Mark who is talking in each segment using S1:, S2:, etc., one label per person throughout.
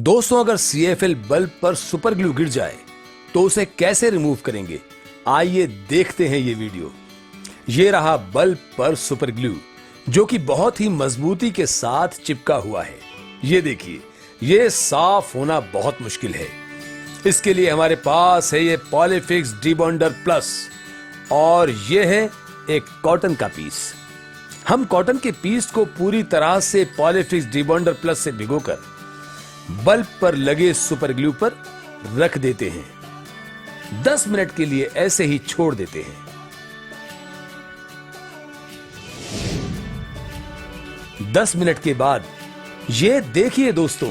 S1: दोस्तों, अगर CFL bulb पर सुपर ग्लू गिर जाए तो उसे कैसे रिमूव करेंगे, आइए देखते हैं ये वीडियो। ये रहा बल्ब पर सुपर ग्लू, जो कि बहुत ही मजबूती के साथ चिपका हुआ है। ये देखिए, ये साफ होना बहुत मुश्किल है। इसके लिए हमारे पास है ये पॉलीफिक्स डिबॉन्डर प्लस और ये है एक कॉटन का पीस। हम कॉटन के पीस को पूरी तरह से पॉलीफिक्स डिबॉन्डर प्लस से भिगोकर बल्ब पर लगे सुपर ग्लू पर रख देते हैं। 10 मिनट के लिए ऐसे ही छोड़ देते हैं। 10 मिनट के बाद ये देखिए दोस्तों,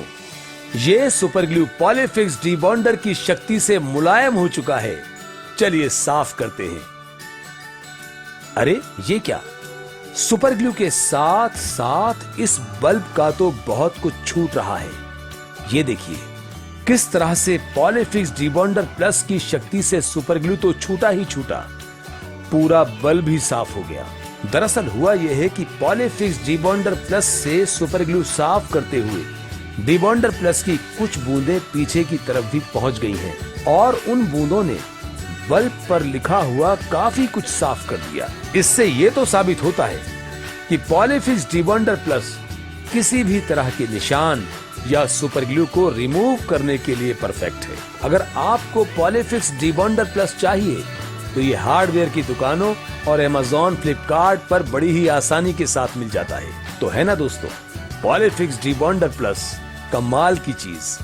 S1: ये सुपर ग्लू पॉलीफिक्स डिबॉन्डर की शक्ति से मुलायम हो चुका है। चलिए साफ करते हैं। अरे ये क्या, सुपर ग्लू के साथ साथ इस बल्ब का तो बहुत कुछ छूट रहा है। ये देखिए किस तरह से पॉलीफिक्स डिबॉन्डर प्लस की शक्ति से सुपर ग्लू तो छूटा ही छूटा, पूरा बल्ब ही साफ हो गया। दरअसल हुआ यह है कि पॉलीफिक्स डिबॉन्डर प्लस से सुपर ग्लू साफ करते हुए डिबॉन्डर प्लस की कुछ बूंदें पीछे की तरफ भी पहुंच गई हैं और उन बूंदों ने बल्ब पर लिखा हुआ काफी कुछ साफ कर दिया। इससे यह तो साबित होता है कि पॉलीफिक्स डिबॉन्डर प्लस किसी भी तरह के निशान या सुपर ग्लू को रिमूव करने के लिए परफेक्ट है। अगर आपको पॉलीफिक्स डिबॉन्डर प्लस चाहिए तो ये हार्डवेयर की दुकानों और Amazon, फ्लिपकार्ट पर बड़ी ही आसानी के साथ मिल जाता है। तो है ना दोस्तों, पॉलीफिक्स डिबॉन्डर प्लस कमाल की चीज।